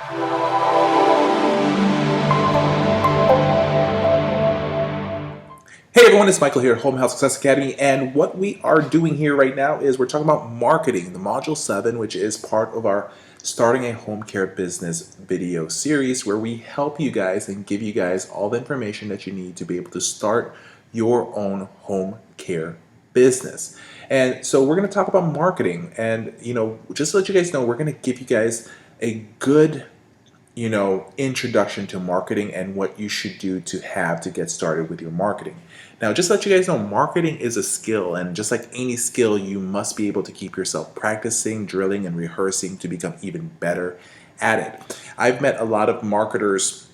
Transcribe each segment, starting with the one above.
Hey everyone, it's Michael here at Home Health Success Academy, and what we are doing here right now is we're talking about marketing, the Module 7, which is part of our Starting a Home Care Business video series, where we help you guys and give you guys all the information that you need to be able to start your own home care business. And so we're going to talk about marketing, and just to let you guys know, we're going to give you guys a good introduction to marketing and what you should do to have to get started with your marketing. Now, just to let you guys know, marketing is a skill, and just like any skill, you must be able to keep yourself practicing, drilling, and rehearsing to become even better at it. I've met a lot of marketers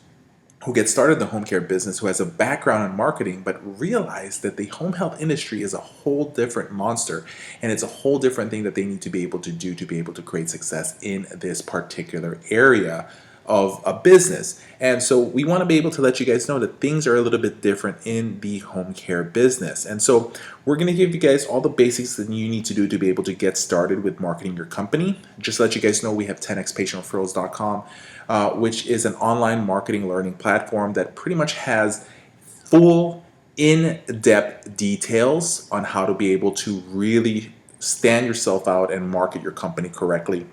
who get started in the home care business who has a background in marketing but realize that the home health industry is a whole different monster, and it's a whole different thing that they need to be able to do to be able to create success in this particular area of a business. And so we want to be able to let you guys know that things are a little bit different in the home care business. And so we're going to give you guys all the basics that you need to do to be able to get started with marketing your company. Just to let you guys know, we have 10xpatientreferrals.com, which is an online marketing learning platform that pretty much has full in-depth details on how to be able to really stand yourself out and market your company correctly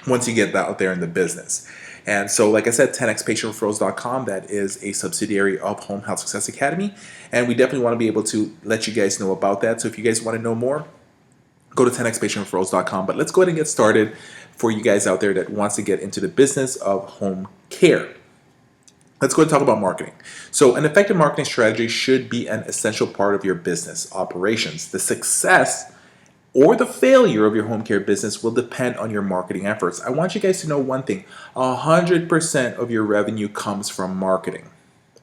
once you get out there in the business. And so, like I said, 10xpatientreferrals.com, that is a subsidiary of Home Health Success Academy. And we definitely want to be able to let you guys know about that. So if you guys want to know more, go to 10xpatientreferrals.com. But let's go ahead and get started for you guys out there that wants to get into the business of home care. Let's go ahead and talk about marketing. So an effective marketing strategy should be an essential part of your business operations. The success or the failure of your home care business will depend on your marketing efforts. I want you guys to know one thing: 100% of your revenue comes from marketing.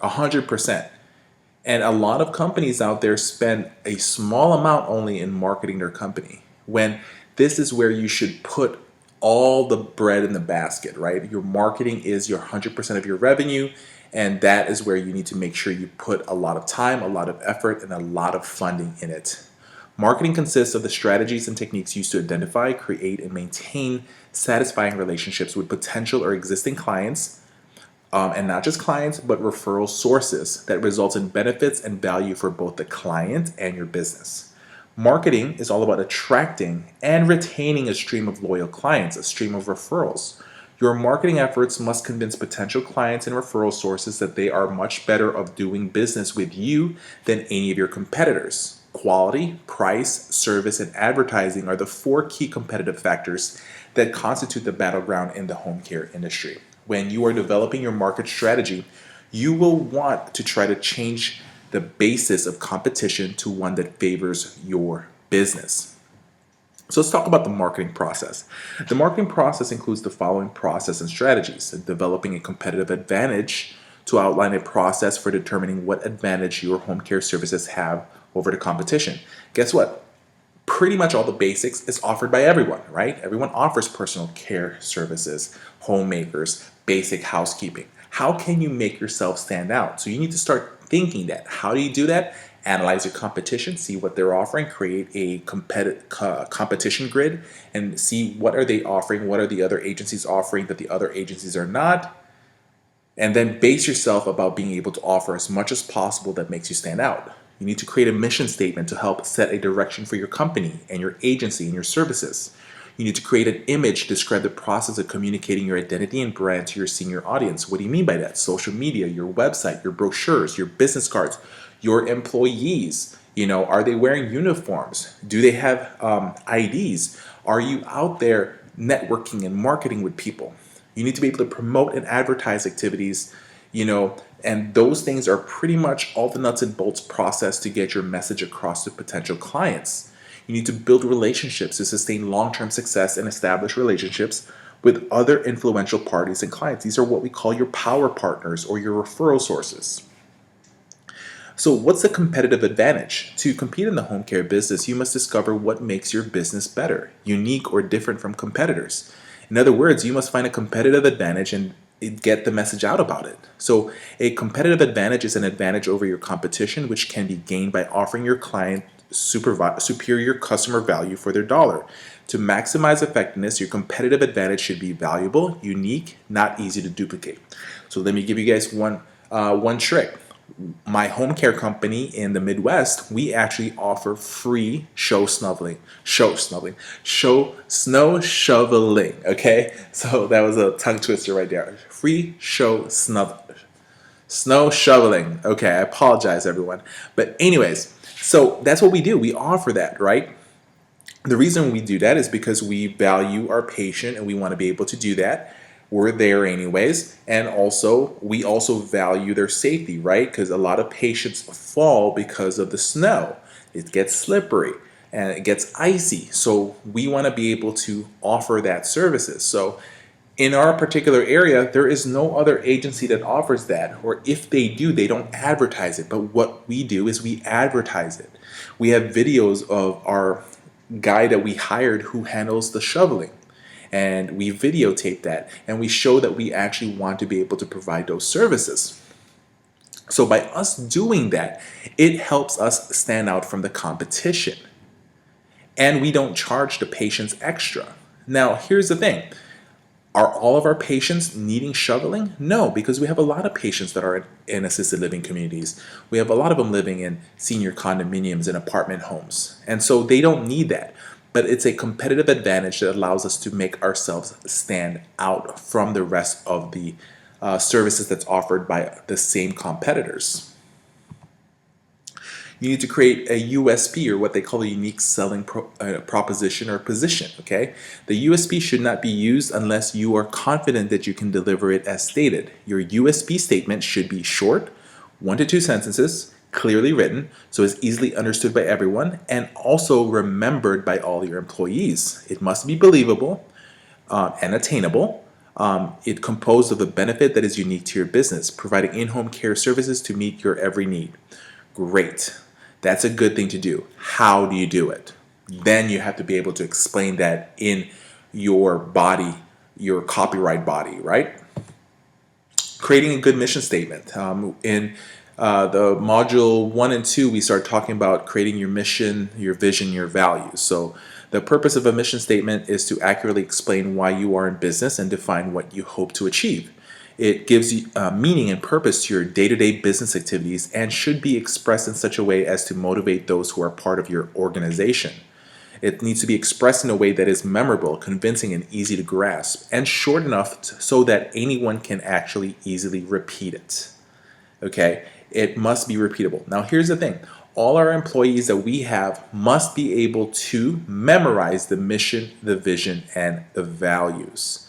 100%. And a lot of companies out there spend a small amount only in marketing their company, when this is where you should put all the bread in the basket, right? Your marketing is your 100% of your revenue, and that is where you need to make sure you put a lot of time, a lot of effort, and a lot of funding in it. Marketing consists of the strategies and techniques used to identify, create, and maintain satisfying relationships with potential or existing clients, and not just clients, but referral sources that result in benefits and value for both the client and your business. Marketing is all about attracting and retaining a stream of loyal clients, a stream of referrals. Your marketing efforts must convince potential clients and referral sources that they are much better of doing business with you than any of your competitors. Quality, price, service, and advertising are the 4 key competitive factors that constitute the battleground in the home care industry. When you are developing your market strategy, you will want to try to change the basis of competition to one that favors your business. So let's talk about the marketing process. The marketing process includes the following process and strategies: developing a competitive advantage, to outline a process for determining what advantage your home care services have over the competition. Guess what? Pretty much all the basics is offered by everyone, right? Everyone offers personal care services, homemakers, basic housekeeping. How can you make yourself stand out? So you need to start thinking that. How do you do that? Analyze your competition, see what they're offering, create a competition grid, and see what are they offering, what are the other agencies offering that the other agencies are not, and then base yourself about being able to offer as much as possible that makes you stand out. You need to create a mission statement to help set a direction for your company and your agency and your services. You need to create an image to describe the process of communicating your identity and brand to your senior audience. What do you mean by that? Social media, your website, your brochures, your business cards, your employees. Are they wearing uniforms? Do they have IDs? Are you out there networking and marketing with people? You need to be able to promote and advertise activities, and those things are pretty much all the nuts and bolts process to get your message across to potential clients. You need to build relationships to sustain long-term success and establish relationships with other influential parties and clients. These are what we call your power partners or your referral sources. So what's the competitive advantage? To compete in the home care business, you must discover what makes your business better, unique, or different from competitors. In other words, you must find a competitive advantage and get the message out about it. So a competitive advantage is an advantage over your competition, which can be gained by offering your client superior customer value for their dollar. To maximize effectiveness, your competitive advantage should be valuable, unique, not easy to duplicate. So let me give you guys one trick. My home care company in the Midwest, we actually offer free snow shoveling. Okay, so that was a tongue twister right there. Free snow shoveling. Okay, I apologize, everyone. But anyways, so that's what we do. We offer that, right? The reason we do that is because we value our patient and we want to be able to do that. We're there anyways. And also, we also value their safety, right? Because a lot of patients fall because of the snow. It gets slippery and it gets icy. So we want to be able to offer that services. So in our particular area, there is no other agency that offers that. Or if they do, they don't advertise it. But what we do is we advertise it. We have videos of our guy that we hired who handles the shoveling, and we videotape that and we show that we actually want to be able to provide those services. So by us doing that, it helps us stand out from the competition, and we don't charge the patients extra. Now here's the thing, are all of our patients needing shoveling? No, because we have a lot of patients that are in assisted living communities. We have a lot of them living in senior condominiums and apartment homes. And so they don't need that. But it's a competitive advantage that allows us to make ourselves stand out from the rest of the services that's offered by the same competitors. You need to create a USP, or what they call a unique selling proposition or position, okay? The USP should not be used unless you are confident that you can deliver it as stated. Your USP statement should be short, 1 to 2 sentences, clearly written, so it's easily understood by everyone, and also remembered by all your employees. It must be believable and attainable. It composed of a benefit that is unique to your business, providing in-home care services to meet your every need. Great. That's a good thing to do. How do you do it? Then you have to be able to explain that in your body, your copyright body, right? Creating a good mission statement. In the module 1 and 2, we start talking about creating your mission, your vision, your values. So the purpose of a mission statement is to accurately explain why you are in business and define what you hope to achieve. It gives you meaning and purpose to your day-to-day business activities and should be expressed in such a way as to motivate those who are part of your organization. It needs to be expressed in a way that is memorable, convincing, and easy to grasp, and short enough so that anyone can actually easily repeat it. Okay? It must be repeatable. Now, here's the thing. All our employees that we have must be able to memorize the mission, the vision, and the values.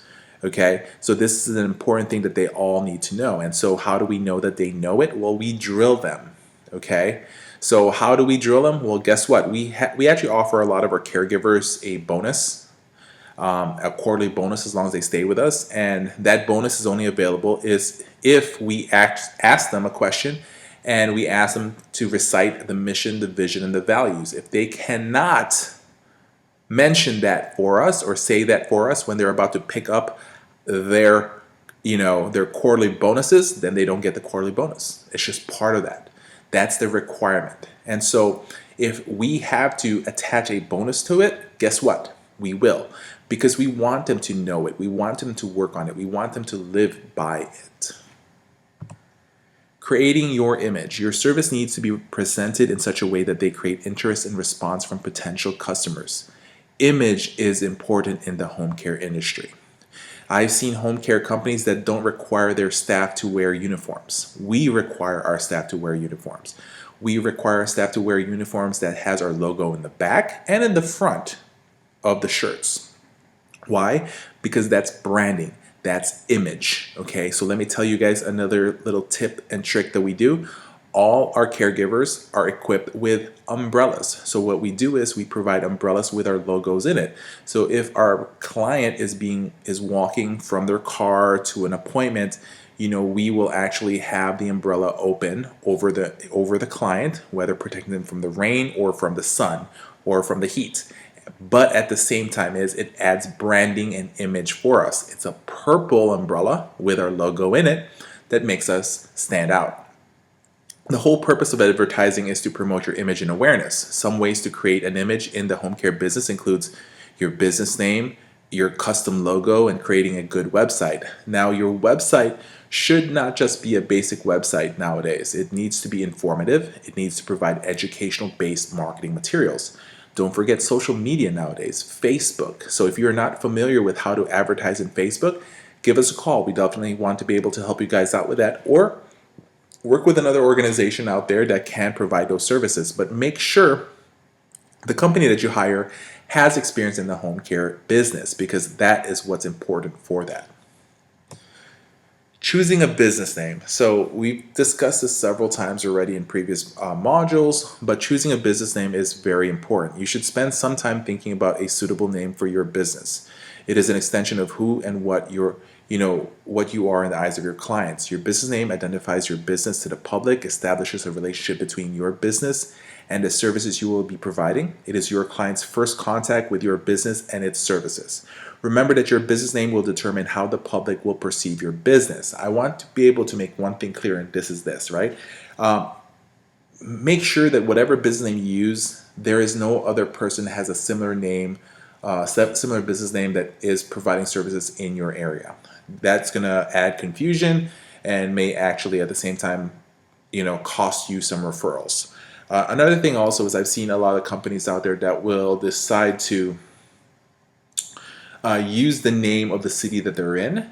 Okay, so this is an important thing that they all need to know. And so how do we know that they know it? Well, we drill them. Okay, so how do we drill them? Well, guess what? We actually offer a lot of our caregivers a bonus, a quarterly bonus as long as they stay with us. And that bonus is only available if we ask them a question and we ask them to recite the mission, the vision, and the values. If they cannot mention that for us or say that for us when they're about to pick up their quarterly bonuses, then they don't get the quarterly bonus. It's just part of that. That's the requirement. And so if we have to attach a bonus to it, guess what? We will, because we want them to know it. We want them to work on it. We want them to live by it. Creating your image. Your service needs to be presented in such a way that they create interest and response from potential customers. Image is important in the home care industry. I've seen home care companies that don't require their staff to wear uniforms. We require our staff to wear uniforms. We require our staff to wear uniforms that has our logo in the back and in the front of the shirts. Why? Because that's branding. That's image. Okay, so let me tell you guys another little tip and trick that we do. All our caregivers are equipped with umbrellas. So what we do is we provide umbrellas with our logos in it. So if our client is walking from their car to an appointment, we will actually have the umbrella open over the client, whether protecting them from the rain or from the sun or from the heat. But at the same time it adds branding and image for us. It's a purple umbrella with our logo in it that makes us stand out. The whole purpose of advertising is to promote your image and awareness. Some ways to create an image in the home care business includes your business name, your custom logo, and creating a good website. Now, your website should not just be a basic website nowadays. It needs to be informative. It needs to provide educational based marketing materials. Don't forget social media nowadays, Facebook. So if you're not familiar with how to advertise in Facebook, give us a call. We definitely want to be able to help you guys out with that, or work with another organization out there that can provide those services. But make sure the company that you hire has experience in the home care business, because that is what's important for that. Choosing a business name. So we've discussed this several times already in previous modules, but choosing a business name is very important. You should spend some time thinking about a suitable name for your business. It is an extension of who and what what you are in the eyes of your clients. Your business name identifies your business to the public, establishes a relationship between your business and the services you will be providing. It is your client's first contact with your business and its services. Remember that your business name will determine how the public will perceive your business. I want to be able to make one thing clear, and this is this, right? Make sure that whatever business name you use, there is no other person that has a similar name, similar business name that is providing services in your area. That's going to add confusion and may actually at the same time, cost you some referrals. Another thing also is I've seen a lot of companies out there that will decide to use the name of the city that they're in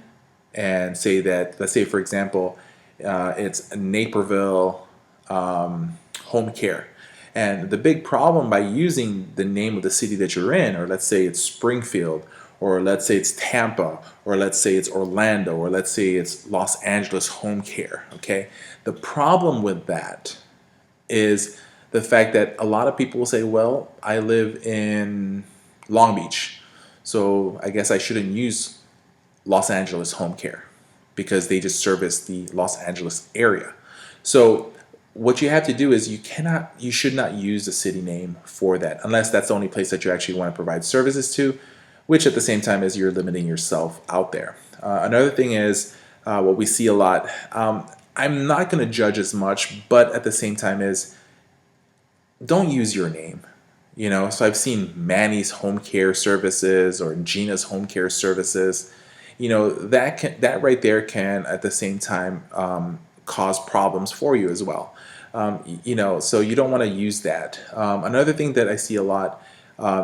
and say that, let's say for example, it's Naperville Home Care. And the big problem by using the name of the city that you're in, or let's say it's Springfield, or let's say it's Tampa, or let's say it's Orlando, or let's say it's Los Angeles Home Care, okay? The problem with that is the fact that a lot of people will say, well, I live in Long Beach, so I guess I shouldn't use Los Angeles Home Care because they just service the Los Angeles area. So what you have to do is you should not use the city name for that unless that's the only place that you actually want to provide services to, which at the same time is you're limiting yourself out there. Another thing is what we see a lot. I'm not going to judge as much, but at the same time is don't use your name. So I've seen Manny's Home Care Services or Gina's Home Care Services. That right there can at the same time cause problems for you as well. So you don't want to use that. Another thing that I see a lot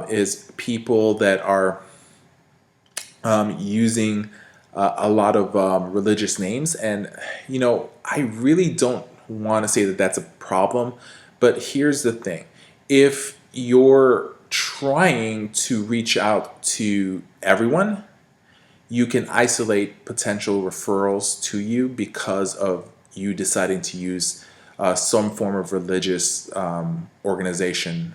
is people that are using a lot of religious names, and I really don't want to say that that's a problem, but here's the thing: if you're trying to reach out to everyone, you can isolate potential referrals to you because of you deciding to use some form of religious organization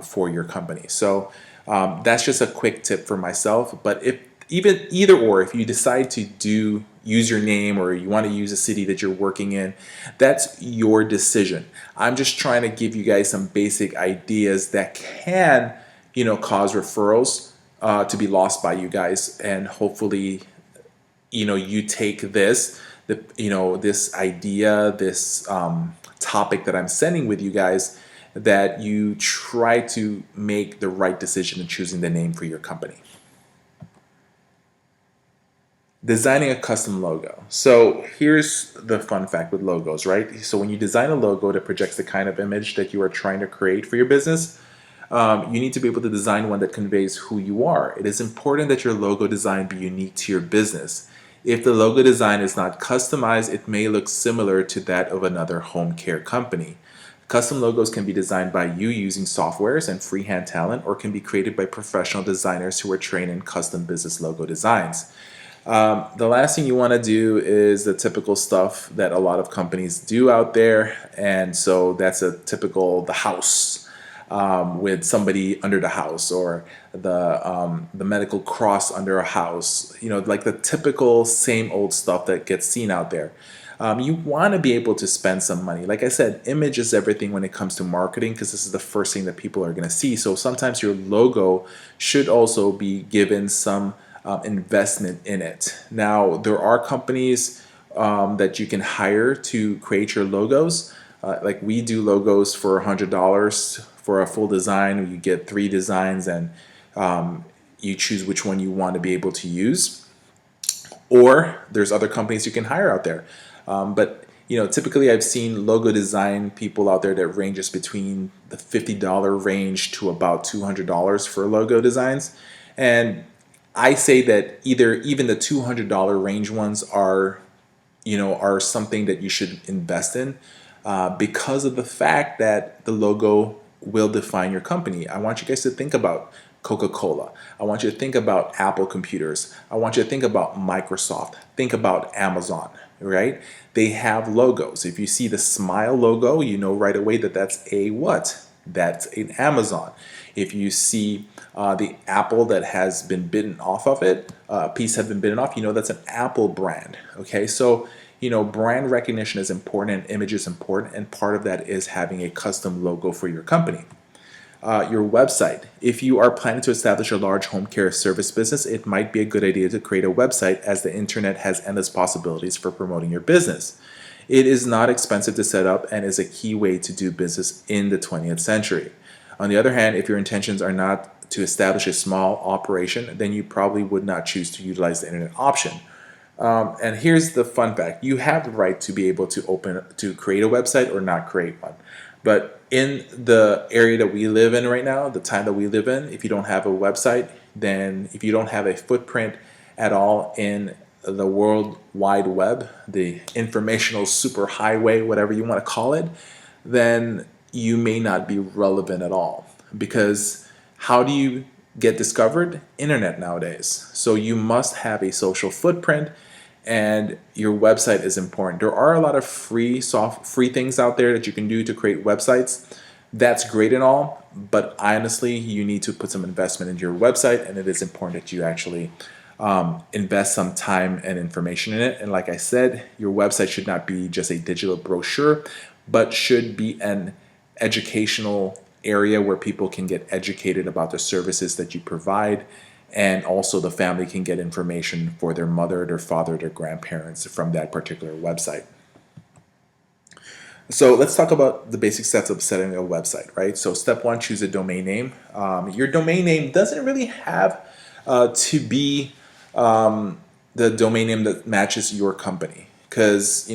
for your company. So that's just a quick tip for myself. But if if you decide to use your name, or you want to use a city that you're working in, that's your decision. I'm just trying to give you guys some basic ideas that can, cause referrals to be lost by you guys, and hopefully, you take this idea, this topic that I'm sending with you guys, that you try to make the right decision in choosing the name for your company. Designing a custom logo. So here's the fun fact with logos, right? So when you design a logo that projects the kind of image that you are trying to create for your business, you need to be able to design one that conveys who you are. It is important that your logo design be unique to your business. If the logo design is not customized, it may look similar to that of another home care company. Custom logos can be designed by you using softwares and freehand talent, or can be created by professional designers who are trained in custom business logo designs. The last thing you want to do is the typical stuff that a lot of companies do out there, and so that's the house with somebody under the house, or the medical cross under a house. Like the typical same old stuff that gets seen out there. You want to be able to spend some money. Like I said, image is everything when it comes to marketing, because this is the first thing that people are going to see. So sometimes your logo should also be given some investment in it. Now, there are companies that you can hire to create your logos. Like we do logos for $100 for a full design. You get 3 designs, and you choose which one you want to be able to use, or there's other companies you can hire out there. But typically I've seen logo design people out there that ranges between the $50 range to about $200 for logo designs. And I say that even the $200 range ones are something that you should invest in, because of the fact that the logo will define your company. I want you guys to think about Coca-Cola. I want you to think about Apple computers. I want you to think about Microsoft. Think about Amazon, right? They have logos. If you see the smile logo, you know right away that that's a what? That's an Amazon. If you see the apple that has been bitten off of it, a piece has been bitten off, you know that's an Apple brand. Okay, so brand recognition is important and image is important, and part of that is having a custom logo for your company. Your website. If you are planning to establish a large home care service business, it might be a good idea to create a website, as the internet has endless possibilities for promoting your business. It is not expensive to set up and is a key way to do business in the 20th century. On the other hand, if your intentions are not to establish a small operation, then you probably would not choose to utilize the internet option. And here's the fun fact: you have the right to be able to create a website or not create one. But in the area that we live in right now, the time that we live in, if you don't have a website, then if you don't have a footprint at all in the World Wide Web, the informational superhighway, whatever you want to call it, then you may not be relevant at all. Because how do you get discovered? Internet nowadays. So you must have a social footprint, and your website is important. There are a lot of free things out there that you can do to create websites. That's great and all, but honestly, you need to put some investment into your website, and it is important that you actually invest some time and information in it. And like I said, your website should not be just a digital brochure, but should be an educational area where people can get educated about the services that you provide, and also the family can get information for their mother, their father, their grandparents from that particular website. So let's talk about the basic steps of setting a website, right? So step one, choose a domain name. Your domain name doesn't really have to be the domain name that matches your company. Because,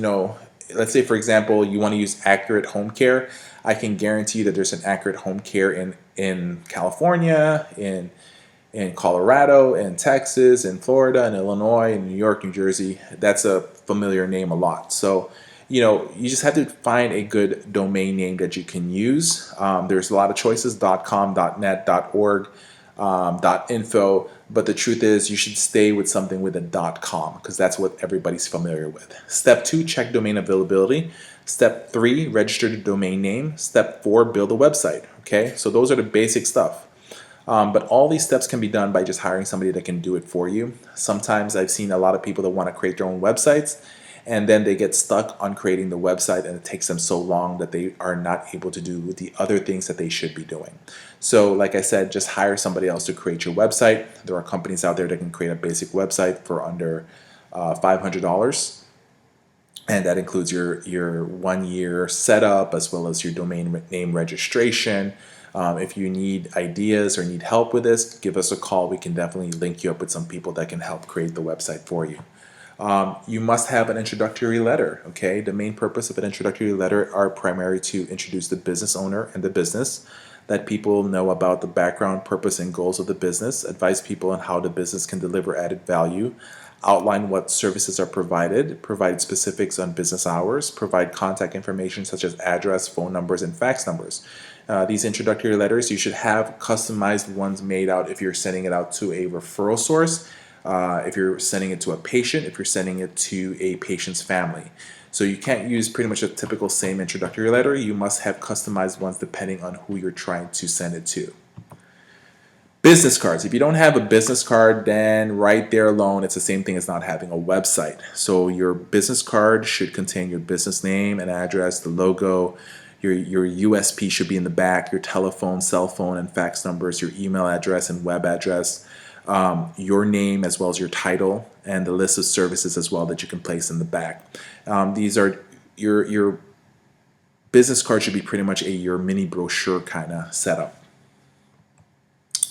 let's say, for example, you want to use Accurate Home Care. I can guarantee you that there's an Accurate Home Care in California, in Colorado, in Texas, in Florida, in Illinois, in New York, New Jersey. That's a familiar name a lot. So, you just have to find a good domain name that you can use. There's a lot of choices: .com, .net, .org, .info. But the truth is, you should stay with something with a .com, because that's what everybody's familiar with. Step 2, check domain availability. Step 3, register the domain name. Step 4, build a website. Okay, so those are the basic stuff. But all these steps can be done by just hiring somebody that can do it for you. Sometimes I've seen a lot of people that want to create their own websites, and then they get stuck on creating the website, and it takes them so long that they are not able to do the other things that they should be doing. So like I said, just hire somebody else to create your website. There are companies out there that can create a basic website for under $500. And that includes your 1 year setup, as well as your domain name registration. If you need ideas or need help with this, give us a call. We can definitely link you up with some people that can help create the website for you. You must have an introductory letter. Okay, the main purpose of an introductory letter are primarily to introduce the business owner and the business, let people know about the background, purpose, and goals of the business, advise people on how the business can deliver added value, outline what services are provided, provide specifics on business hours, provide contact information such as address, phone numbers, and fax numbers. These introductory letters, you should have customized ones made out if you're sending it out to a referral source, if you're sending it to a patient, if you're sending it to a patient's family. So you can't use pretty much a typical same introductory letter. You must have customized ones depending on who you're trying to send it to. Business cards. If you don't have a business card, then right there alone, it's the same thing as not having a website. So your business card should contain your business name and address, the logo. Your USP should be in the back, your telephone, cell phone, and fax numbers, your email address and web address, your name as well as your title, and the list of services as well that you can place in the back. These are your business card should be pretty much your mini brochure kind of setup.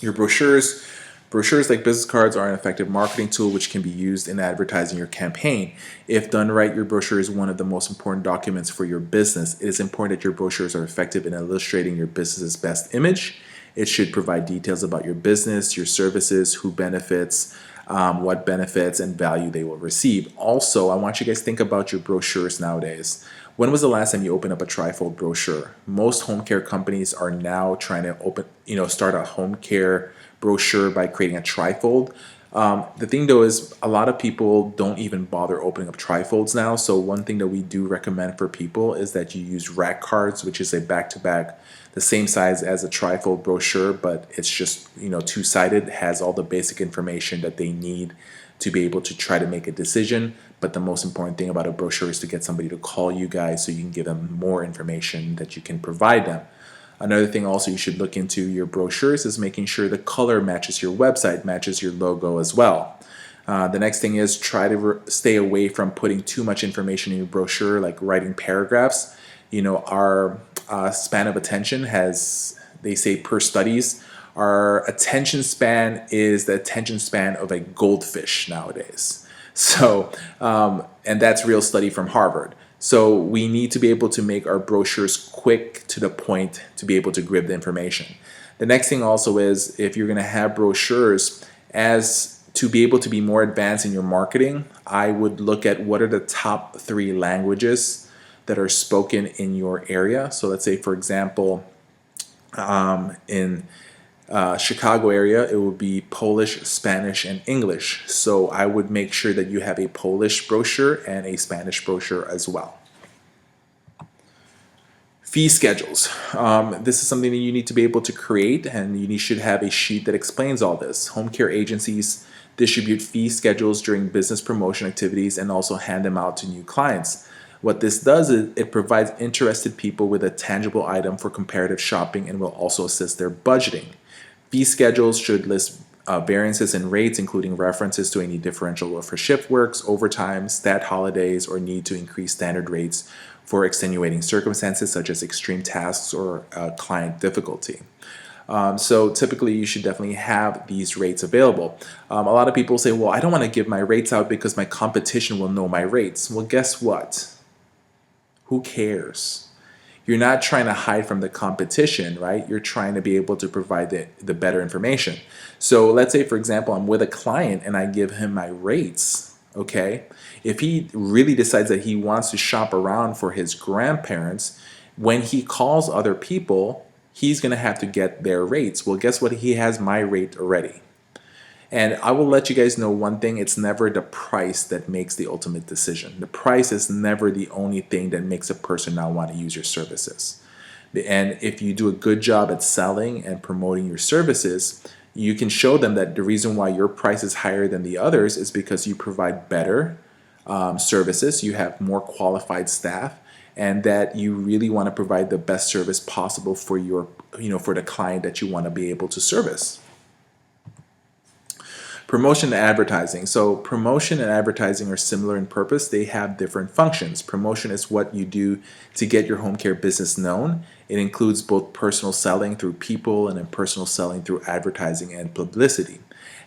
Your brochures Brochures, like business cards, are an effective marketing tool which can be used in advertising your campaign. If done right, your brochure is one of the most important documents for your business. It is important that your brochures are effective in illustrating your business's best image. It should provide details about your business, your services, who benefits, what benefits and value they will receive. Also, I want you guys to think about your brochures nowadays. When was the last time you opened up a trifold brochure? Most home care companies are now trying to start a home care brochure by creating a trifold. The thing though is a lot of people don't even bother opening up trifolds now. So one thing that we do recommend for people is that you use rack cards, which is a back-to-back, the same size as a trifold brochure, but it's just two-sided, has all the basic information that they need to be able to try to make a decision. But the most important thing about a brochure is to get somebody to call you guys so you can give them more information that you can provide them. Another thing also you should look into your brochures is making sure the color matches your website, matches your logo as well. The next thing is try to stay away from putting too much information in your brochure, like writing paragraphs. Our span of attention has, they say per studies, our attention span is the attention span of a goldfish nowadays. So, and that's real study from Harvard. So we need to be able to make our brochures quick to the point to be able to grab the information. The next thing also is if you're going to have brochures, as to be able to be more advanced in your marketing, I would look at what are the top 3 languages that are spoken in your area. So let's say, for example, in Chicago area, it would be Polish, Spanish, and English. So I would make sure that you have a Polish brochure and a Spanish brochure as well. Fee schedules. This is something that you need to be able to create, and you should have a sheet that explains all this. Home care agencies distribute fee schedules during business promotion activities and also hand them out to new clients. What this does is it provides interested people with a tangible item for comparative shopping and will also assist their budgeting. Fee schedules should list variances in rates, including references to any differential for shift works, overtime, stat holidays, or need to increase standard rates for extenuating circumstances such as extreme tasks or client difficulty. So typically you should definitely have these rates available. A lot of people say, well, I don't want to give my rates out because my competition will know my rates. Well, guess what? Who cares? You're not trying to hide from the competition, right? You're trying to be able to provide the better information. So let's say, for example, I'm with a client and I give him my rates, okay? If he really decides that he wants to shop around for his grandparents, when he calls other people, he's going to have to get their rates. Well, guess what? He has my rate already. And I will let you guys know one thing, it's never the price that makes the ultimate decision. The price is never the only thing that makes a person not want to use your services. And if you do a good job at selling and promoting your services, you can show them that the reason why your price is higher than the others is because you provide better services, you have more qualified staff, and that you really want to provide the best service possible for your, for the client that you want to be able to service. Promotion and advertising. So promotion and advertising are similar in purpose. They have different functions. Promotion is what you do to get your home care business known. It includes both personal selling through people and impersonal selling through advertising and publicity.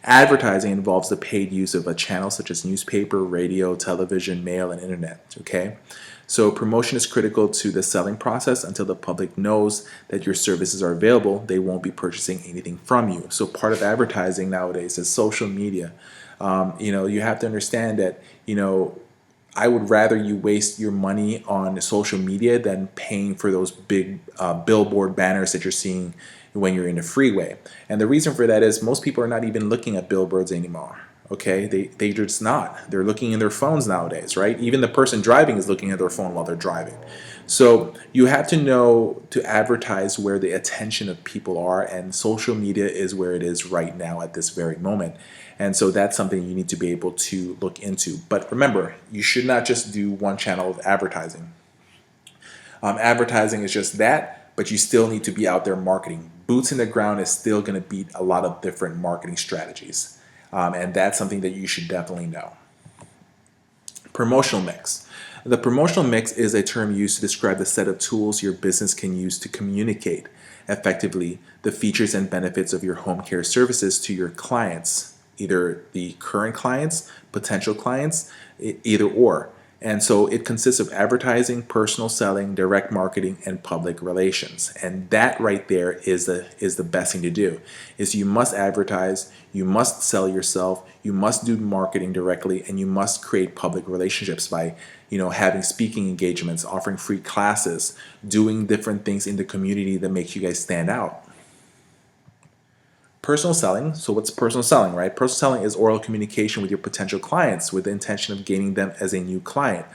Advertising involves the paid use of a channel such as newspaper, radio, television, mail, and internet. Okay? So promotion is critical to the selling process. Until the public knows that your services are available, they won't be purchasing anything from you. So part of advertising nowadays is social media. You have to understand that, I would rather you waste your money on social media than paying for those big billboard banners that you're seeing when you're in the freeway. And the reason for that is most people are not even looking at billboards anymore. Okay, they just not. They're looking in their phones nowadays, right? Even the person driving is looking at their phone while they're driving. So you have to know to advertise where the attention of people are, and social media is where it is right now at this very moment. And so that's something you need to be able to look into. But remember, you should not just do one channel of advertising. Advertising is just that, but you still need to be out there marketing. Boots in the ground is still going to beat a lot of different marketing strategies. And that's something that you should definitely know. Promotional mix. The promotional mix is a term used to describe the set of tools your business can use to communicate effectively the features and benefits of your home care services to your clients, either the current clients, potential clients, either or. And so it consists of advertising, personal selling, direct marketing, and public relations. And that right there is the best thing to do. Is you must advertise, you must sell yourself, you must do marketing directly, and you must create public relationships by having speaking engagements, offering free classes, doing different things in the community that makes you guys stand out. Personal selling. So what's personal selling, right? Personal selling is oral communication with your potential clients with the intention of gaining them as a new client.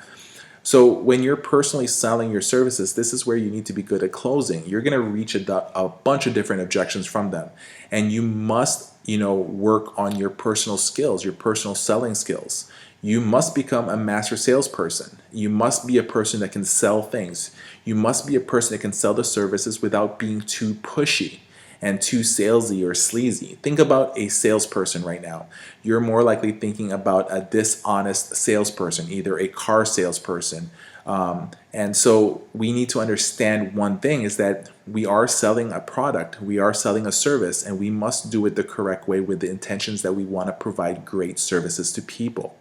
So when you're personally selling your services, this is where you need to be good at closing. You're going to reach a bunch of different objections from them. And you must, work on your personal skills, your personal selling skills. You must become a master salesperson. You must be a person that can sell things. You must be a person that can sell the services without being too pushy and too salesy or sleazy. Think about a salesperson right now. You're more likely thinking about a dishonest salesperson, either a car salesperson. And so we need to understand one thing is that we are selling a product, we are selling a service, and we must do it the correct way with the intentions that we want to provide great services to people.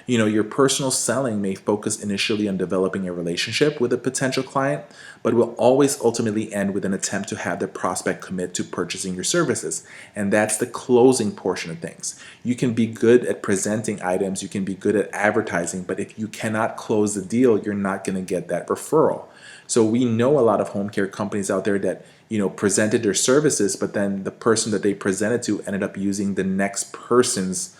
Your personal selling may focus initially on developing a relationship with a potential client, but will always ultimately end with an attempt to have the prospect commit to purchasing your services. And that's the closing portion of things. You can be good at presenting items, you can be good at advertising, but if you cannot close the deal, you're not going to get that referral. So we know a lot of home care companies out there that presented their services, but then the person that they presented to ended up using the next person's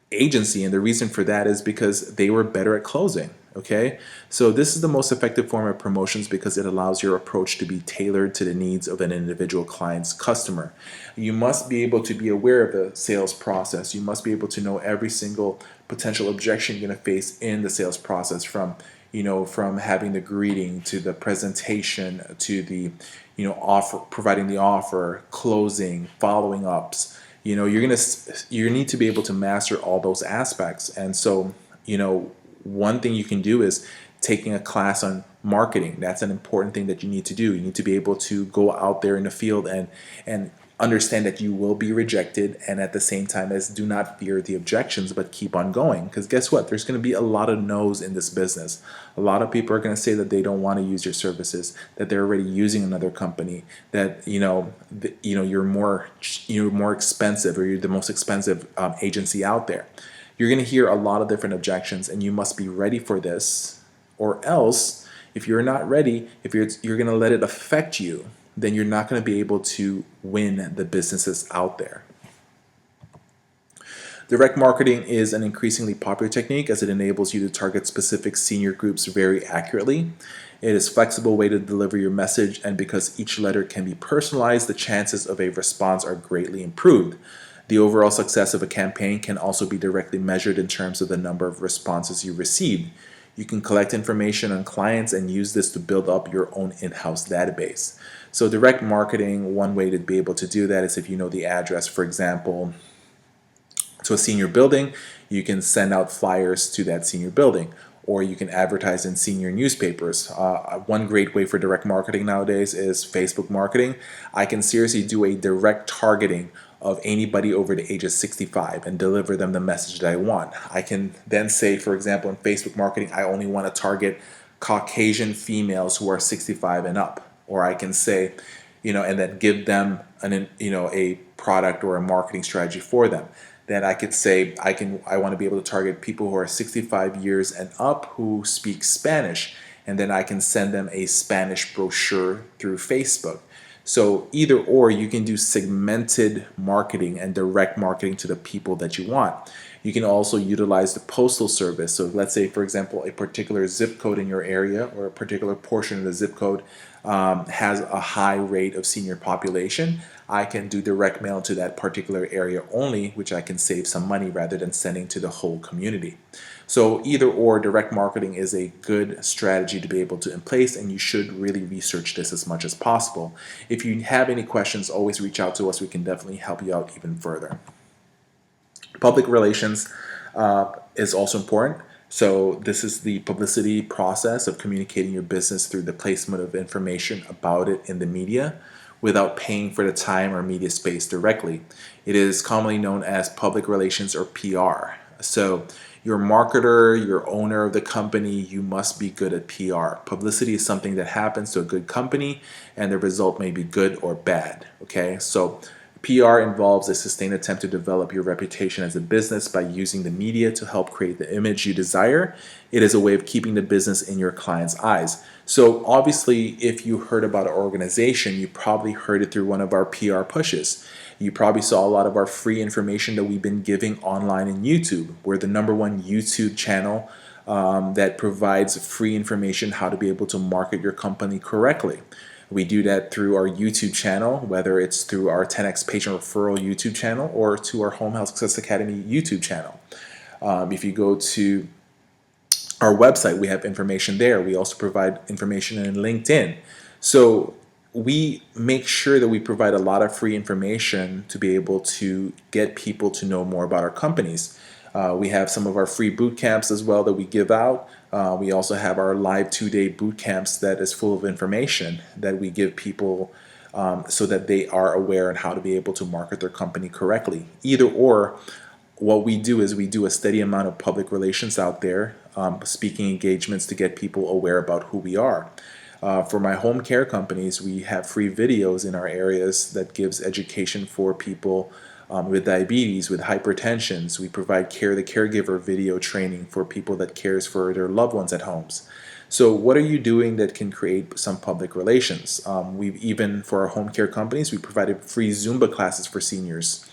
agency, and the reason for that is because they were better at closing. Okay, so this is the most effective form of promotions because it allows your approach to be tailored to the needs of an individual client's customer. You must be able to be aware of the sales process. You must be able to know every single potential objection you're going to face in the sales process, from from having the greeting to the presentation to the offer, providing the offer, closing, following ups. You need to be able to master all those aspects. And so one thing you can do is taking a class on marketing. That's an important thing that you need to do. You need to be able to go out there in the field and understand that you will be rejected, and at the same time as do not fear the objections but keep on going, because guess what, there's going to be a lot of no's in this business. A lot of people are going to say that they don't want to use your services, that they're already using another company, that you're more expensive, or you're the most expensive agency out there. You're going to hear a lot of different objections, and you must be ready for this, or else if you're not ready, if you're going to let it affect you, then you're not going to be able to win the businesses out there. Direct marketing is an increasingly popular technique as it enables you to target specific senior groups very accurately. It is a flexible way to deliver your message, and because each letter can be personalized, the chances of a response are greatly improved. The overall success of a campaign can also be directly measured in terms of the number of responses you received. You can collect information on clients and use this to build up your own in-house database. So direct marketing, one way to be able to do that is if you know the address, for example, to a senior building, you can send out flyers to that senior building, or you can advertise in senior newspapers. One great way for direct marketing nowadays is Facebook marketing. I can seriously do a direct targeting of anybody over the age of 65 and deliver them the message that I want. I can then say, for example, in Facebook marketing, I only want to target Caucasian females who are 65 and up. Or I can say, and then give them a product or a marketing strategy for them. Then I could say I want to be able to target people who are 65 years and up who speak Spanish, and then I can send them a Spanish brochure through Facebook. So either or, you can do segmented marketing and direct marketing to the people that you want. You can also utilize the postal service. So let's say, for example, a particular zip code in your area or a particular portion of the zip code has a high rate of senior population. I can do direct mail to that particular area only, which I can save some money rather than sending to the whole community. So either or, direct marketing is a good strategy to be able to in place, and you should really research this as much as possible. If you have any questions, always reach out to us. We can definitely help you out even further. Public relations is also important. So this is the publicity process of communicating your business through the placement of information about it in the media without paying for the time or media space directly. It is commonly known as public relations or PR. So your marketer, your owner of the company, you must be good at PR. Publicity is something that happens to a good company and the result may be good or bad. Okay, so PR involves a sustained attempt to develop your reputation as a business by using the media to help create the image you desire. It is a way of keeping the business in your client's eyes. So obviously, if you heard about our organization, you probably heard it through one of our PR pushes. You probably saw a lot of our free information that we've been giving online in YouTube. We're the #1 YouTube channel that provides free information how to be able to market your company correctly. We do that through our YouTube channel, whether it's through our 10x patient referral YouTube channel or to our Home Health Success Academy YouTube channel. If you go to our website, we have information there. We also provide information in LinkedIn. So we make sure that we provide a lot of free information to be able to get people to know more about our companies. We have some of our free boot camps as well that we give out. We also have our live 2-day boot camps that is full of information that we give people so that they are aware on how to be able to market their company correctly. Either or, what we do is we do a steady amount of public relations out there, speaking engagements to get people aware about who we are. For my home care companies, we have free videos in our areas that gives education for people with diabetes, with hypertensions. We provide Care the Caregiver video training for people that cares for their loved ones at homes. So what are you doing that can create some public relations? We've even, for our home care companies, we provided free Zumba classes for seniors,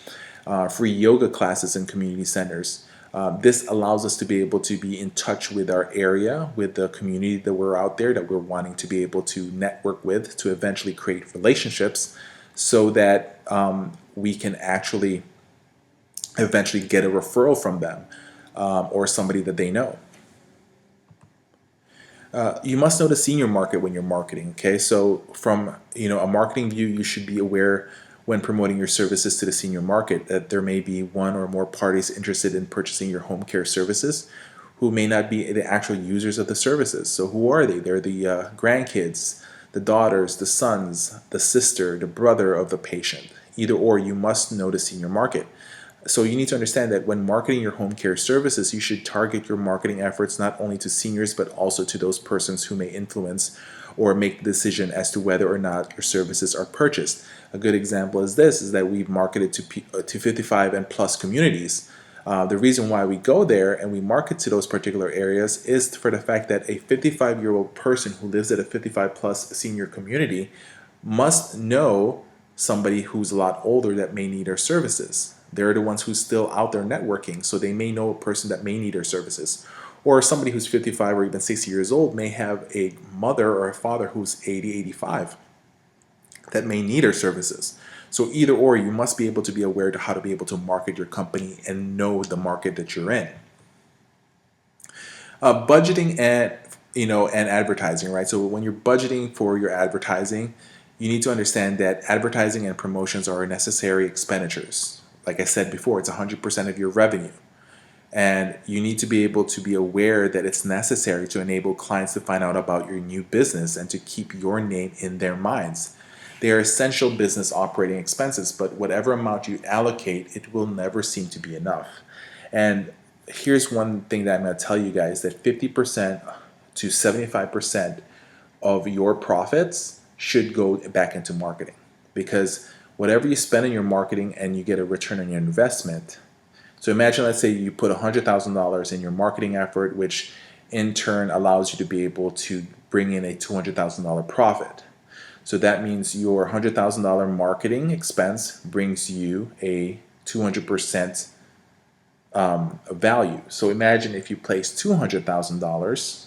free yoga classes in community centers. This allows us to be able to be in touch with our area, with the community that we're out there, that we're wanting to be able to network with, to eventually create relationships so that we can actually eventually get a referral from them or somebody that they know. You must know the senior market when you're marketing. Okay, so from a marketing view, you should be aware when promoting your services to the senior market that there may be one or more parties interested in purchasing your home care services who may not be the actual users of the services. So who are they? They're the grandkids, the daughters, the sons, the sister, the brother of the patient. Either or, you must know the senior market. So you need to understand that when marketing your home care services, you should target your marketing efforts not only to seniors, but also to those persons who may influence or make the decision as to whether or not your services are purchased. A good example is this, is that we've marketed to 55 and plus communities. The reason why we go there and we market to those particular areas is for the fact that a 55-year-old person who lives at a 55 plus senior community must know somebody who's a lot older that may need our services. They're the ones who's still out there networking, so they may know a person that may need our services. Or somebody who's 55 or even 60 years old may have a mother or a father who's 80, 85 that may need our services. So either or, you must be able to be aware to how to be able to market your company and know the market that you're in. Budgeting and advertising, right? So when you're budgeting for your advertising, you need to understand that advertising and promotions are necessary expenditures. Like I said before, it's 100% of your revenue. And you need to be able to be aware that it's necessary to enable clients to find out about your new business and to keep your name in their minds. They are essential business operating expenses, but whatever amount you allocate, it will never seem to be enough. And here's one thing that I'm going to tell you guys, that 50% to 75% of your profits should go back into marketing, because whatever you spend in your marketing and you get a return on your investment. So imagine, let's say you put $100,000 in your marketing effort, which in turn allows you to be able to bring in a $200,000 profit. So that means your $100,000 marketing expense brings you a 200% value. So imagine if you place $200,000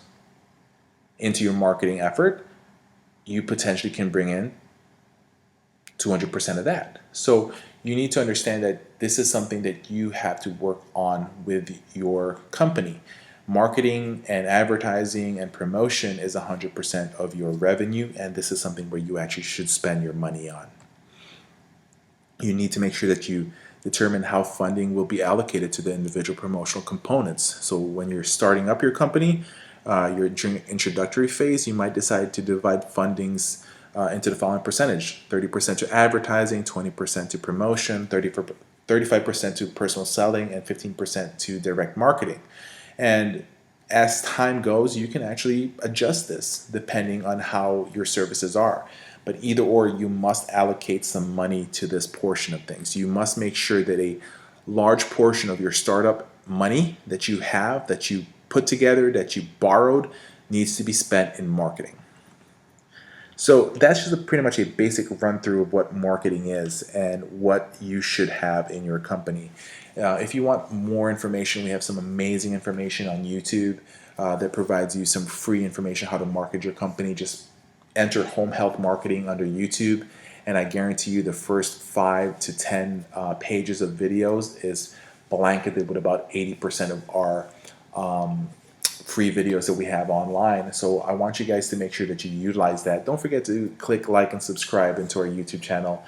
into your marketing effort, you potentially can bring in 200% of that. So you need to understand that this is something that you have to work on with your company. Marketing and advertising and promotion is 100% of your revenue, and this is something where you actually should spend your money on. You need to make sure that you determine how funding will be allocated to the individual promotional components. So when you're starting up your company, you're during introductory phase, you might decide to divide fundings into the following percentage: 30% to advertising, 20% to promotion, 35% to personal selling, and 15% to direct marketing. And as time goes, you can actually adjust this depending on how your services are. But either or, you must allocate some money to this portion of things. You must make sure that a large portion of your startup money that you have, that you put together, that you borrowed, needs to be spent in marketing. So that's just pretty much a basic run through of what marketing is and what you should have in your company. If you want more information, we have some amazing information on YouTube that provides you some free information how to market your company. Just enter home health marketing under YouTube, and I guarantee you the first 5 to 10 pages of videos is blanketed with about 80% of our free videos that we have online. So I want you guys to make sure that you utilize that. Don't forget to click like and subscribe into our YouTube channel.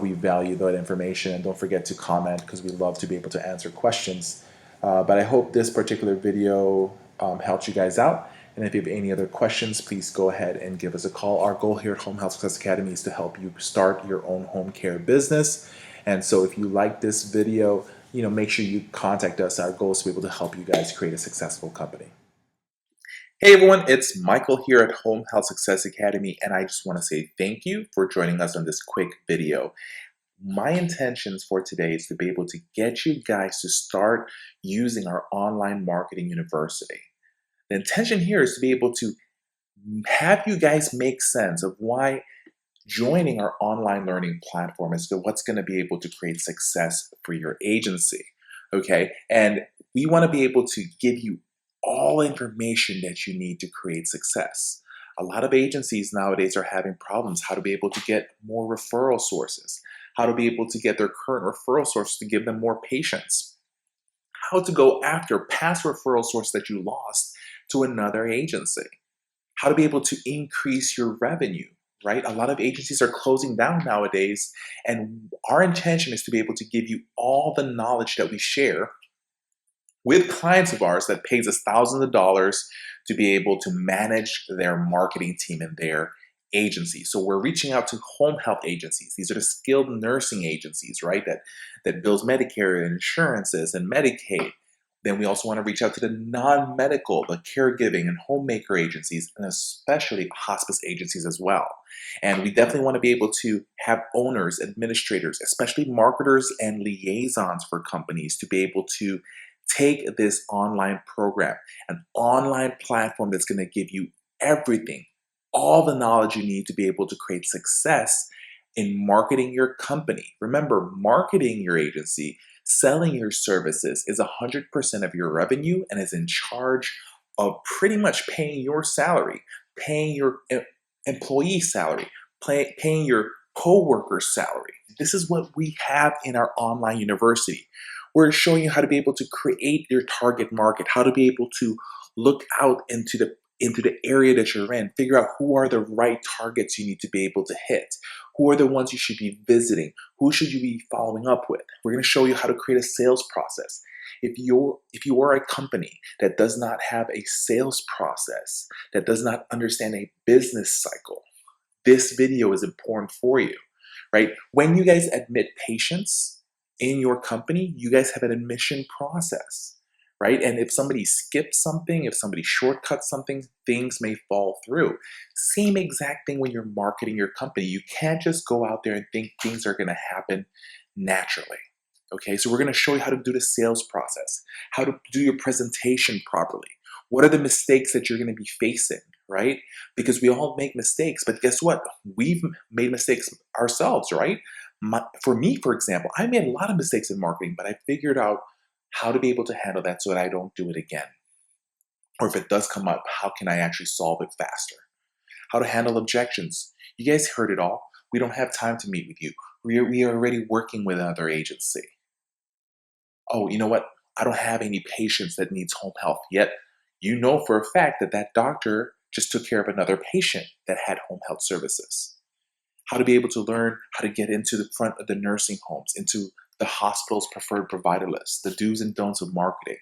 We value that information, and don't forget to comment because we love to be able to answer questions. But I hope this particular video helped you guys out. And if you have any other questions, please go ahead and give us a call. Our goal here at Home Health Success Academy is to help you start your own home care business. And so if you like this video, make sure you contact us. Our goal is to be able to help you guys create a successful company. Hey everyone, it's Michael here at Home Health Success Academy, and I just want to say thank you for joining us on this quick video. My intentions for today is to be able to get you guys to start using our online marketing university. The intention here is to be able to have you guys make sense of why joining our online learning platform is what's going to be able to create success for your agency. Okay, and we want to be able to give you all information that you need to create success. A lot of agencies nowadays are having problems how to be able to get more referral sources, how to be able to get their current referral source to give them more patients, how to go after past referral source that you lost to another agency, how to be able to increase your revenue, right? A lot of agencies are closing down nowadays, and our intention is to be able to give you all the knowledge that we share with clients of ours that pays us thousands of dollars to be able to manage their marketing team in their agency. So we're reaching out to home health agencies. These are the skilled nursing agencies, right? That bills Medicare and insurances and Medicaid. Then we also want to reach out to the non-medical, the caregiving and homemaker agencies, and especially hospice agencies as well. And we definitely want to be able to have owners, administrators, especially marketers and liaisons for companies to be able to take this online program, an online platform that's going to give you everything, all the knowledge you need to be able to create success in marketing your company. Remember, marketing your agency, selling your services is 100% of your revenue and is in charge of pretty much paying your salary, paying your employee salary, paying your co-worker's salary. This is what we have in our online university. We're showing you how to be able to create your target market, how to be able to look out into the area that you're in, figure out who are the right targets you need to be able to hit, who are the ones you should be visiting, who should you be following up with. We're going to show you how to create a sales process. If you are a company that does not have a sales process, that does not understand a business cycle, this video is important for you, right? When you guys admit patients in your company, you guys have an admission process, right? And if somebody skips something, if somebody shortcuts something, things may fall through. Same exact thing when you're marketing your company. You can't just go out there and think things are going to happen naturally. Okay, so we're going to show you how to do the sales process, how to do your presentation properly. What are the mistakes that you're going to be facing, right? Because we all make mistakes, but guess what? We've made mistakes ourselves, right? For me, for example, I made a lot of mistakes in marketing, but I figured out how to be able to handle that so that I don't do it again. Or if it does come up, how can I actually solve it faster? How to handle objections. You guys heard it all. We don't have time to meet with you. We are already working with another agency. Oh, you know what? I don't have any patients that needs home health yet. You know for a fact that that doctor just took care of another patient that had home health services. How to be able to learn how to get into the front of the nursing homes, into the hospital's preferred provider list, the do's and don'ts of marketing,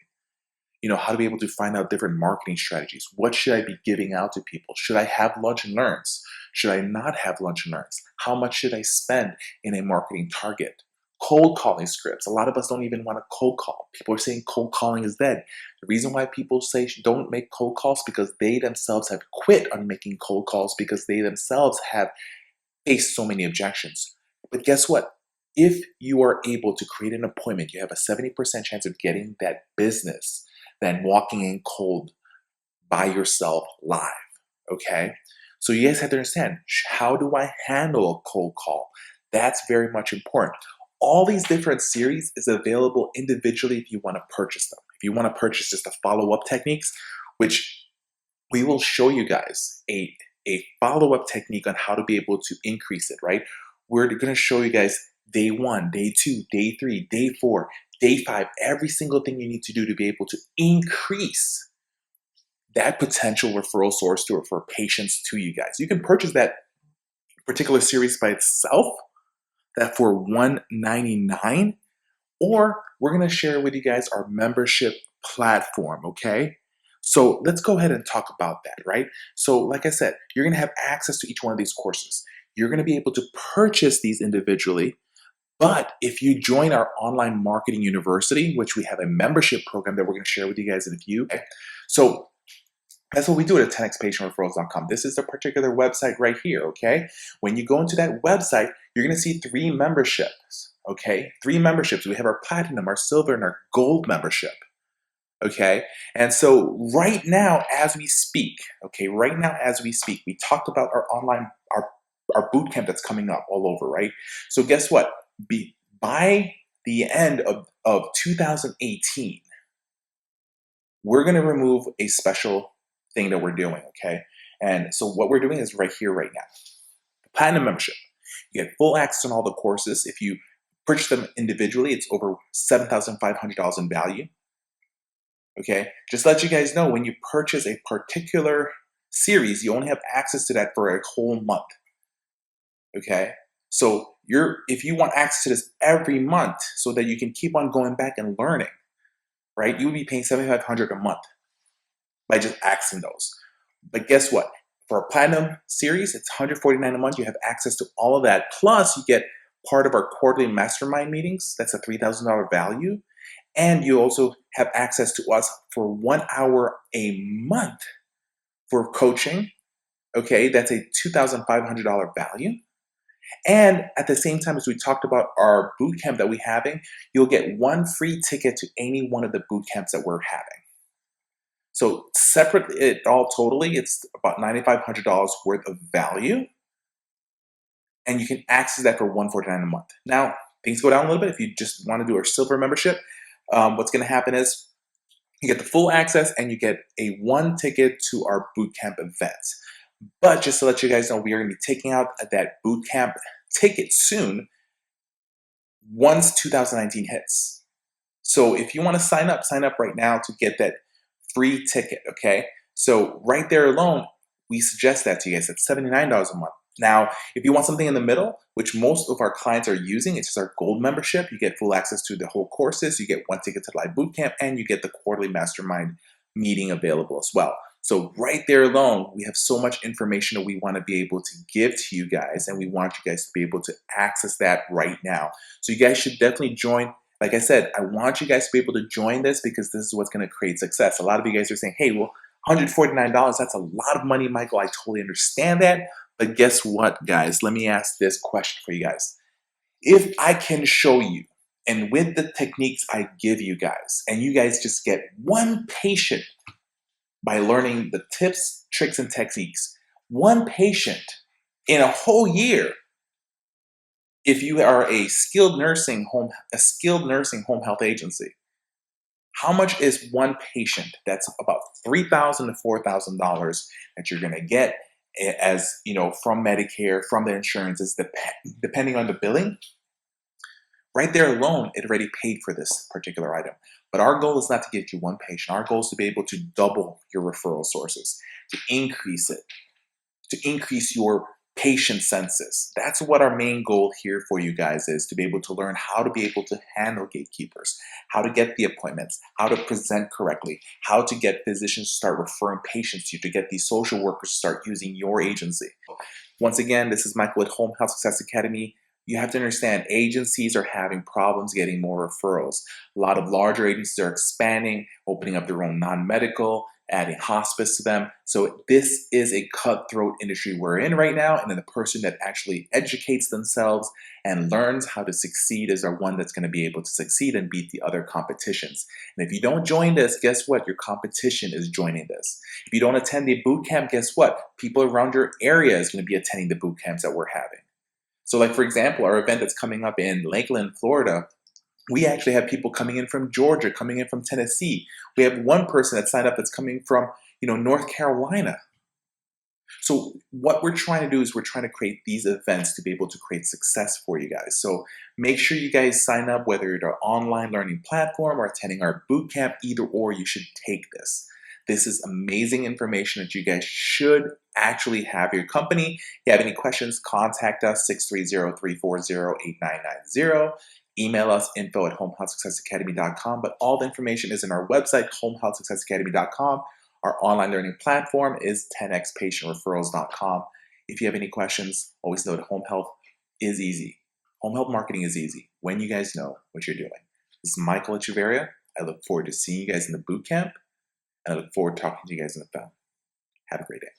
how to be able to find out different marketing strategies. What should I be giving out to people? Should I have lunch and learns? Should I not have lunch and learns? How much should I spend in a marketing target? Cold calling scripts. A lot of us don't even want to cold call. People are saying cold calling is dead. The reason why people say don't make cold calls because they themselves have quit on making cold calls because they themselves have faced so many objections. But guess what? If you are able to create an appointment, you have a 70% chance of getting that business than walking in cold by yourself live. Okay? So you guys have to understand, how do I handle a cold call? That's very much important. All these different series is available individually if you want to purchase them. If you want to purchase just the follow-up techniques, which we will show you guys a follow-up technique on how to be able to increase it, right? We're going to show you guys day 1, day 2, day 3, day 4, day 5, every single thing you need to do to be able to increase that potential referral source to refer patients to you guys. You can purchase that particular series by itself, that for $199, or we're going to share with you guys our membership platform, okay? So let's go ahead and talk about that, right? So like I said, you're going to have access to each one of these courses. You're going to be able to purchase these individually, but if you join our online marketing university, which we have a membership program that we're going to share with you guys in a few, okay? So that's what we do at 10xpatientreferrals.com. This is the particular website right here, okay? When you go into that website, you're going to see 3 memberships, okay? 3 memberships. We have our platinum, our silver, and our gold membership, okay? And so right now as we speak, we talked about our online, our boot camp that's coming up all over, right? So guess what? By the end of 2018, we're going to remove a special thing that we're doing, okay? And so what we're doing is right here, right now. The Platinum membership. You get full access on all the courses. If you purchase them individually, it's over $7,500 in value, okay? Just to let you guys know, when you purchase a particular series, you only have access to that for a whole month, okay? So if you want access to this every month so that you can keep on going back and learning, right? You would be paying $7,500 a month by just accessing those. But guess what? For a platinum series, it's $149 a month. You have access to all of that. Plus, you get part of our quarterly mastermind meetings. That's a $3,000 value. And you also have access to us for 1 hour a month for coaching. Okay, that's a $2,500 value. And at the same time as we talked about our boot camp that we're having, you'll get 1 free ticket to any one of the boot camps that we're having. So separate it all totally, it's about $9,500 worth of value. And you can access that for $149 a month. Now, things go down a little bit. If you just want to do our silver membership, what's going to happen is you get the full access and you get a 1 ticket to our boot camp events. But just to let you guys know, we are going to be taking out that boot camp ticket soon once 2019 hits. So if you want to sign up right now to get that free ticket, okay? So right there alone, we suggest that to you guys. It's $79 a month. Now, if you want something in the middle, which most of our clients are using, it's just our gold membership. You get full access to the whole courses, you get 1 ticket to live boot camp, and you get the quarterly mastermind meeting available as well. So right there alone, we have so much information that we want to be able to give to you guys, and we want you guys to be able to access that right now. So you guys should definitely join. Like I said, I want you guys to be able to join this because this is what's going to create success. A lot of you guys are saying, hey, well, $149, that's a lot of money, Michael. I totally understand that. But guess what, guys? Let me ask this question for you guys. If I can show you, and with the techniques I give you guys, and you guys just get 1 patient by learning the tips, tricks, and techniques, 1 patient in a whole year, if you are a skilled nursing home health agency, how much is 1 patient? That's about $3,000 to $4,000 that you're going to get as from Medicare, from the insurances, depending on the billing. Right there alone, it already paid for this particular item. But our goal is not to get you 1 patient. Our goal is to be able to double your referral sources, to increase it, to increase your patient census. That's what our main goal here for you guys is, to be able to learn how to be able to handle gatekeepers, how to get the appointments, how to present correctly, how to get physicians to start referring patients to you, to get these social workers to start using your agency. Once again, this is Michael at Home Health Success Academy. You have to understand, agencies are having problems getting more referrals. A lot of larger agencies are expanding, opening up their own non-medical, adding hospice to them. So this is a cutthroat industry we're in right now, and then the person that actually educates themselves and learns how to succeed is our one that's going to be able to succeed and beat the other competitions. And if you don't join this, guess what? Your competition is joining this. If you don't attend the boot camp, guess what? People around your area is going to be attending the boot camps that we're having. So like, for example, our event that's coming up in Lakeland, Florida, we actually have people coming in from Georgia, coming in from Tennessee. We have one person that signed up that's coming from, North Carolina. So what we're trying to do is we're trying to create these events to be able to create success for you guys. So make sure you guys sign up, whether it's our online learning platform or attending our boot camp. Either or, you should take this. This is amazing information that you guys should actually have your company. If you have any questions, contact us 630-340-8990. Email us info@homehealthsuccessacademy.com. But all the information is in our website, homehealthsuccessacademy.com. Our online learning platform is 10xpatientreferrals.com. If you have any questions, always know that home health is easy. Home health marketing is easy when you guys know what you're doing. This is Michael Echeverria. I look forward to seeing you guys in the boot camp, and I look forward to talking to you guys in the phone. Have a great day.